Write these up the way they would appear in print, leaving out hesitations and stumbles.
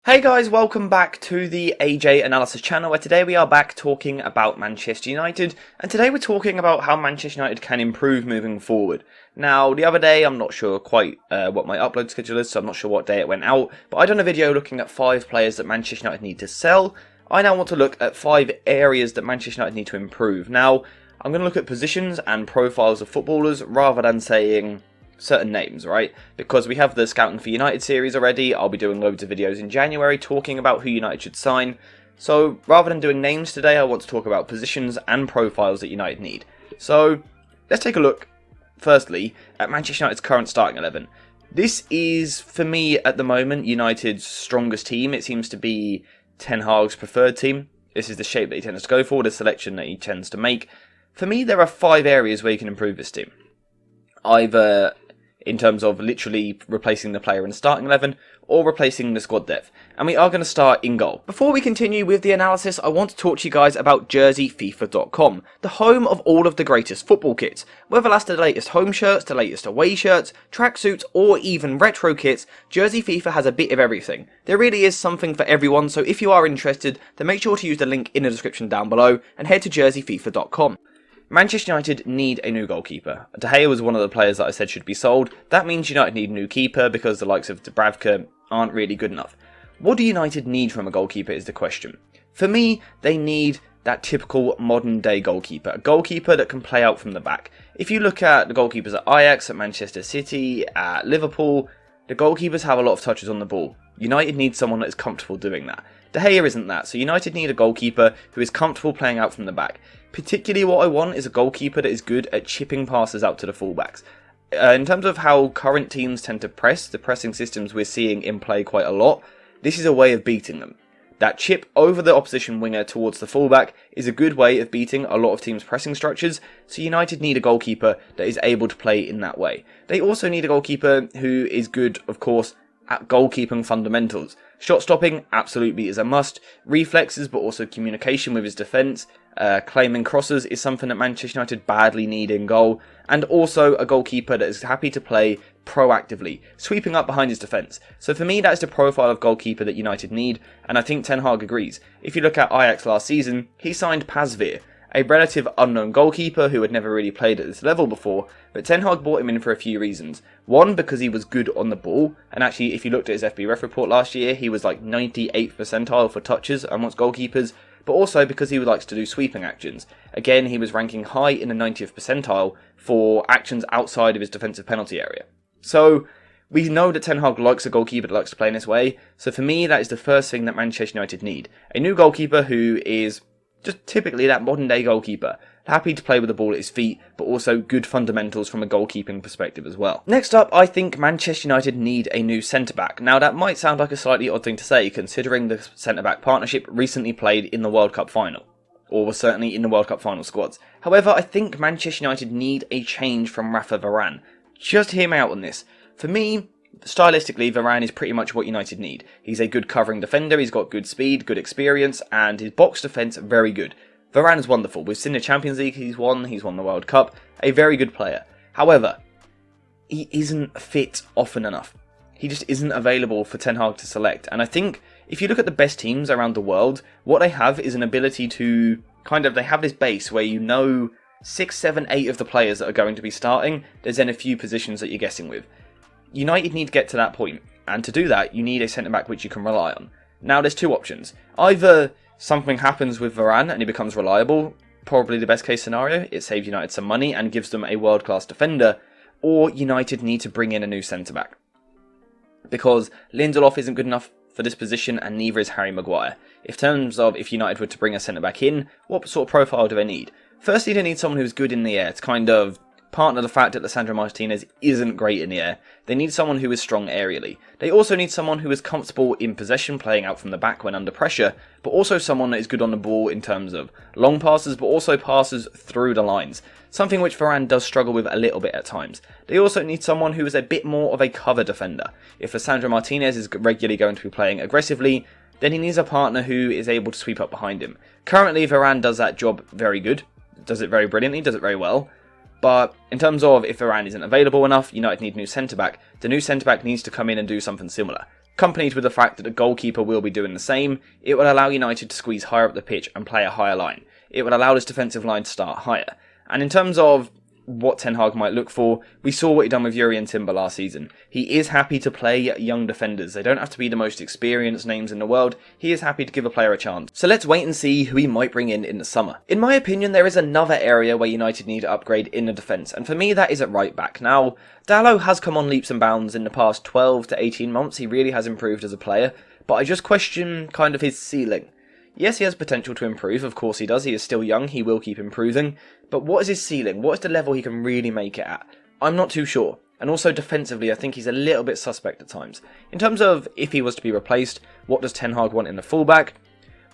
Hey guys, welcome back to the AJ Analysis channel, where today we are back talking about Manchester United, and today we're talking about how Manchester United can improve moving forward. Now, the other day, I'm not sure quite what my upload schedule is, so I'm not sure what day it went out, but I done a video looking at 5 players that Manchester United need to sell. I now want to look at 5 areas that Manchester United need to improve. Now, I'm going to look at positions and profiles of footballers rather than saying certain names, right? Because we have the Scouting for United series already. I'll be doing loads of videos in January talking about who United should sign. So rather than doing names today, I want to talk about positions and profiles that United need. So let's take a look, firstly, at Manchester United's current starting 11. This is, for me, at the moment, United's strongest team. It seems to be Ten Hag's preferred team. This is the shape that he tends to go for, the selection that he tends to make. For me, there are 5 areas where you can improve this team. Either in terms of literally replacing the player in the starting 11, or replacing the squad depth. And we are going to start in goal. Before we continue with the analysis, I want to talk to you guys about JerseyFIFA.com, the home of all of the greatest football kits. Whether that's the latest home shirts, the latest away shirts, tracksuits, or even retro kits, Jersey FIFA has a bit of everything. There really is something for everyone, so if you are interested, then make sure to use the link in the description down below, and head to JerseyFIFA.com. Manchester United need a new goalkeeper. De Gea was one of the players that I said should be sold. That means United need a new keeper because the likes of Dubravka aren't really good enough. What do United need from a goalkeeper is the question. For me, they need that typical modern day goalkeeper. A goalkeeper that can play out from the back. If you look at the goalkeepers at Ajax, at Manchester City, at Liverpool, the goalkeepers have a lot of touches on the ball. United needs someone that is comfortable doing that. De Gea isn't that, so United need a goalkeeper who is comfortable playing out from the back. Particularly what I want is a goalkeeper that is good at chipping passes out to the fullbacks. In terms of how current teams tend to press, the pressing systems we're seeing in play quite a lot, this is a way of beating them. That chip over the opposition winger towards the fullback is a good way of beating a lot of teams' pressing structures, so United need a goalkeeper that is able to play in that way. They also need a goalkeeper who is good, of course, at goalkeeping fundamentals. Shot stopping absolutely is a must. Reflexes, but also communication with his defence. Claiming crosses is something that Manchester United badly need in goal. And also a goalkeeper that is happy to play proactively, sweeping up behind his defence. So for me, that is the profile of goalkeeper that United need, and I think Ten Hag agrees. If you look at Ajax last season, he signed Pasveer, a relative unknown goalkeeper who had never really played at this level before, but Ten Hag brought him in for a few reasons. One, because he was good on the ball, and actually if you looked at his FBref report last year, he was like 98th percentile for touches amongst goalkeepers, but also because he likes to do sweeping actions. Again, he was ranking high in the 90th percentile for actions outside of his defensive penalty area. So we know that Ten Hag likes a goalkeeper that likes to play in this way, so for me that is the first thing that Manchester United need. A new goalkeeper who is just typically that modern day goalkeeper. Happy to play with the ball at his feet, but also good fundamentals from a goalkeeping perspective as well. Next up, I think Manchester United need a new centre-back. Now that might sound like a slightly odd thing to say, considering the centre-back partnership recently played in the World Cup final. Or was certainly in the World Cup final squads. However, I think Manchester United need a change from Rafa Varane. Just hear me out on this. For me, stylistically, Varane is pretty much what United need. He's a good covering defender, he's got good speed, good experience, and his box defence very good. Varane is wonderful. We've seen the Champions League he's won the World Cup. A very good player. However, he isn't fit often enough. He just isn't available for Ten Hag to select. And I think if you look at the best teams around the world, what they have is an ability to they have this base where you know 6, 7, 8 of the players that are going to be starting. There's then a few positions that you're guessing with. United need to get to that point, and to do that, you need a centre-back which you can rely on. Now, there's 2 options. Either something happens with Varane and he becomes reliable, probably the best case scenario, it saves United some money and gives them a world-class defender, or United need to bring in a new centre-back. Because Lindelof isn't good enough for this position, and neither is Harry Maguire. In terms of if United were to bring a centre-back in, what sort of profile do they need? Firstly, they need someone who's good in the air to kind of partner the fact that Lisandro Martinez isn't great in the air. They need someone who is strong aerially. They also need someone who is comfortable in possession, playing out from the back when under pressure, but also someone that is good on the ball in terms of long passes, but also passes through the lines. Something which Varane does struggle with a little bit at times. They also need someone who is a bit more of a cover defender. If Lisandro Martinez is regularly going to be playing aggressively, then he needs a partner who is able to sweep up behind him. Currently, Varane does that job very good. Does it very brilliantly, does it very well. But in terms of if Varane isn't available enough, United need a new centre-back. The new centre-back needs to come in and do something similar. accompanied with the fact that the goalkeeper will be doing the same, it will allow United to squeeze higher up the pitch and play a higher line. It will allow this defensive line to start higher. And in terms of what Ten Hag might look for, we saw what he done with Jurrien Timber last season. He is happy to play young defenders. They don't have to be the most experienced names in the world. He is happy to give a player a chance. So let's wait and see who he might bring in the summer. In my opinion, there is another area where United need to upgrade in the defence, and for me that is at right back. Now, Dalot has come on leaps and bounds in the past 12 to 18 months. He really has improved as a player, but I just question kind of his ceiling. Yes, he has potential to improve, of course he does, he is still young, he will keep improving, but what is his ceiling? What is the level he can really make it at? I'm not too sure, and also defensively I think he's a little bit suspect at times. In terms of if he was to be replaced, what does Ten Hag want in the fullback?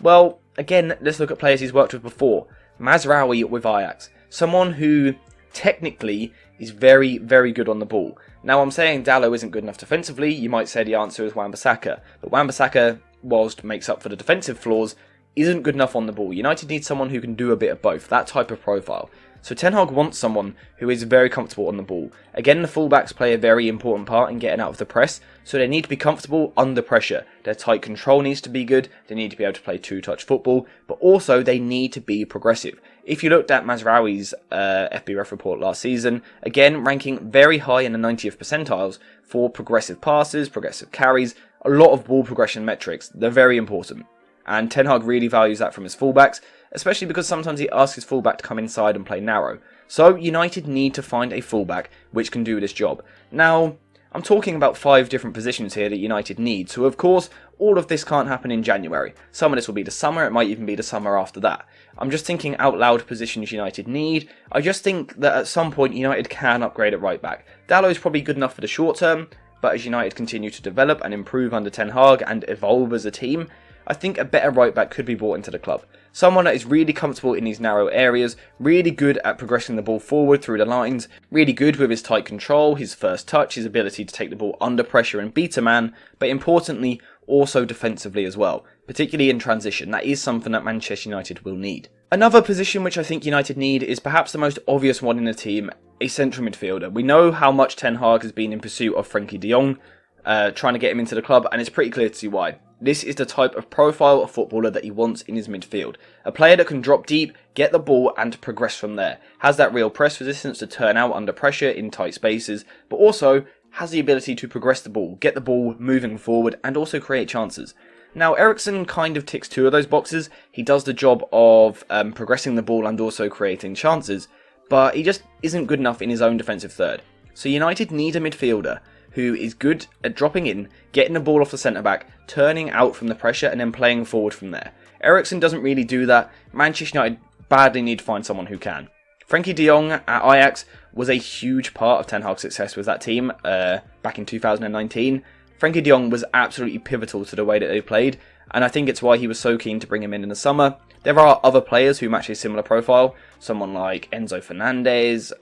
Well, again, let's look at players he's worked with before. Mazraoui with Ajax, someone who technically is very, very good on the ball. Now I'm saying Dalot isn't good enough defensively, you might say the answer is Wan-Bissaka, but Wan-Bissaka, whilst makes up for the defensive flaws, isn't good enough on the ball. United need someone who can do a bit of both, that type of profile. So Ten Hag wants someone who is very comfortable on the ball. Again, the fullbacks play a very important part in getting out of the press, so they need to be comfortable under pressure. Their tight control needs to be good, they need to be able to play two-touch football, but also they need to be progressive. If you looked at Mazraoui's FBref report last season, again, ranking very high in the 90th percentiles for progressive passes, progressive carries, a lot of ball progression metrics. They're very important. And Ten Hag really values that from his fullbacks, especially because sometimes he asks his fullback to come inside and play narrow. So United need to find a fullback which can do this job. Now, I'm talking about 5 different positions here that United need, so of course, all of this can't happen in January. Some of this will be the summer, it might even be the summer after that. I'm just thinking out loud positions United need. I just think that at some point United can upgrade at right back. Dalot is probably good enough for the short term, but as United continue to develop and improve under Ten Hag and evolve as a team, I think a better right back could be brought into the club. Someone that is really comfortable in these narrow areas, really good at progressing the ball forward through the lines, really good with his tight control, his first touch, his ability to take the ball under pressure and beat a man, but importantly, also defensively as well, particularly in transition. That is something that Manchester United will need. Another position which I think United need is perhaps the most obvious one in the team, a central midfielder. We know how much Ten Hag has been in pursuit of Frenkie de Jong, trying to get him into the club, and it's pretty clear to see why. This is the type of profile of footballer that he wants in his midfield. A player that can drop deep, get the ball and progress from there. Has that real press resistance to turn out under pressure in tight spaces, but also has the ability to progress the ball, get the ball moving forward and also create chances. Now Eriksen kind of ticks 2 of those boxes. He does the job of progressing the ball and also creating chances, but he just isn't good enough in his own defensive third. So United need a midfielder who is good at dropping in, getting the ball off the centre-back, turning out from the pressure and then playing forward from there. Eriksen doesn't really do that. Manchester United badly need to find someone who can. Frenkie de Jong at Ajax was a huge part of Ten Hag's success with that team back in 2019. Frenkie de Jong was absolutely pivotal to the way that they played, and I think it's why he was so keen to bring him in the summer. There are other players who match a similar profile, someone like Enzo Fernandez,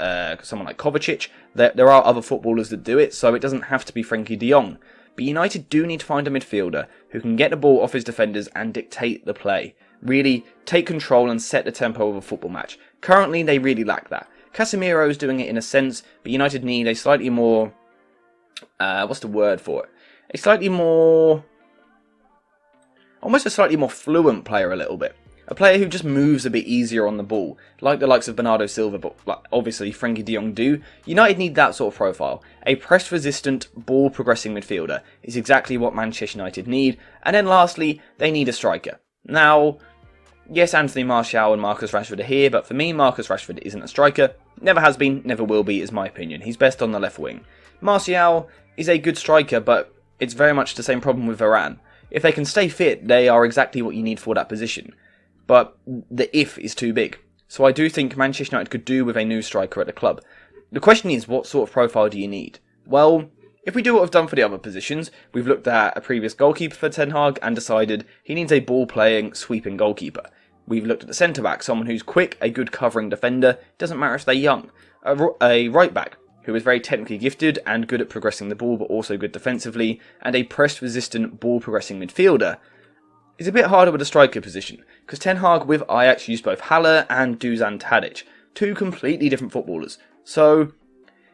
someone like Kovacic. There are other footballers that do it, so it doesn't have to be Frenkie de Jong. But United do need to find a midfielder who can get the ball off his defenders and dictate the play. Really take control and set the tempo of a football match. Currently, they really lack that. Casemiro is doing it in a sense, but United need a slightly more... what's the word for it? A slightly more... almost a slightly more fluent player a little bit. A player who just moves a bit easier on the ball, like the likes of Bernardo Silva, but obviously Frenkie de Jong do. United need that sort of profile. A press-resistant, ball-progressing midfielder is exactly what Manchester United need. And then lastly, they need a striker. Now, yes, Anthony Martial and Marcus Rashford are here, but for me, Marcus Rashford isn't a striker. Never has been, never will be, is my opinion. He's best on the left wing. Martial is a good striker, but it's very much the same problem with Varane. If they can stay fit, they are exactly what you need for that position. But the if is too big. So I do think Manchester United could do with a new striker at the club. The question is, what sort of profile do you need? Well, if we do what we've done for the other positions, we've looked at a previous goalkeeper for Ten Hag and decided he needs a ball-playing, sweeping goalkeeper. We've looked at the centre-back, someone who's quick, a good covering defender, doesn't matter if they're young. A right-back, who is very technically gifted and good at progressing the ball but also good defensively, and a press-resistant, ball-progressing midfielder. It's a bit harder with the striker position, because Ten Hag with Ajax used both Haller and Dusan Tadic, 2 completely different footballers. So,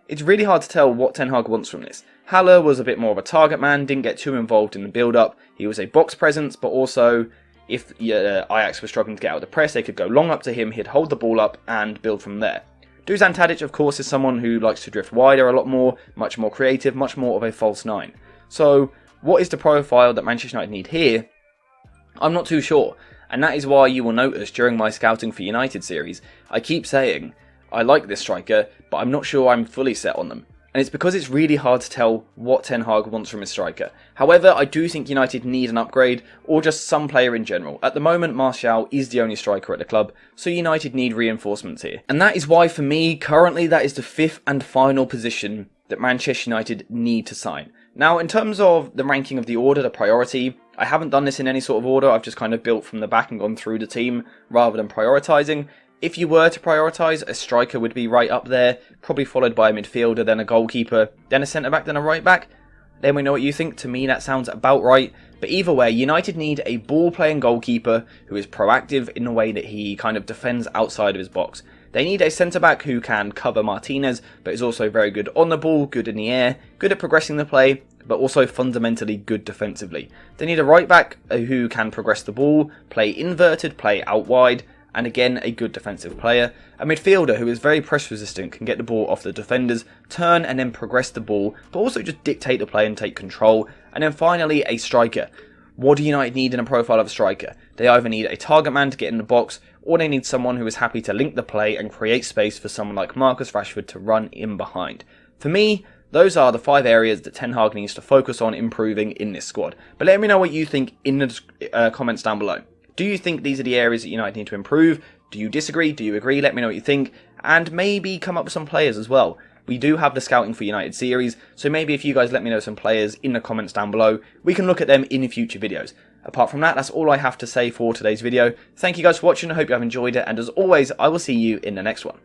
it's really hard to tell what Ten Hag wants from this. Haller was a bit more of a target man, didn't get too involved in the build-up. He was a box presence, but also if Ajax was struggling to get out of the press, they could go long up to him, he'd hold the ball up and build from there. Dusan Tadic, of course, is someone who likes to drift wider a lot more, much more creative, much more of a false nine. So, what is the profile that Manchester United need here? I'm not too sure, and that is why you will notice during my Scouting for United series, I keep saying, I like this striker, but I'm not sure I'm fully set on them. And it's because it's really hard to tell what Ten Hag wants from his striker. However, I do think United need an upgrade, or just some player in general. At the moment, Martial is the only striker at the club, so United need reinforcements here. And that is why, for me, currently that is the 5th and final position that Manchester United need to sign. Now, in terms of the ranking of the order, the priority, I haven't done this in any sort of order, I've just kind of built from the back and gone through the team, rather than prioritising. If you were to prioritise, a striker would be right up there, probably followed by a midfielder, then a goalkeeper, then a centre-back, then a right-back. Let me know what you think. To me, that sounds about right. But either way, United need a ball-playing goalkeeper who is proactive in the way that he kind of defends outside of his box. They need a centre-back who can cover Martinez, but is also very good on the ball, good in the air, good at progressing the play, but also fundamentally good defensively. They need a right-back who can progress the ball, play inverted, play out wide, and again, a good defensive player. A midfielder who is very press resistant, can get the ball off the defenders, turn and then progress the ball, but also just dictate the play and take control. And then finally, a striker. What do United need in a profile of a striker? They either need a target man to get in the box, or they need someone who is happy to link the play and create space for someone like Marcus Rashford to run in behind. For me, those are the 5 areas that Ten Hag needs to focus on improving in this squad. But let me know what you think in the comments down below. Do you think these are the areas that United need to improve? Do you disagree? Do you agree? Let me know what you think. And maybe come up with some players as well. We do have the Scouting for United series, so maybe if you guys let me know some players in the comments down below, we can look at them in future videos. Apart from that, that's all I have to say for today's video. Thank you guys for watching, I hope you have enjoyed it, and as always, I will see you in the next one.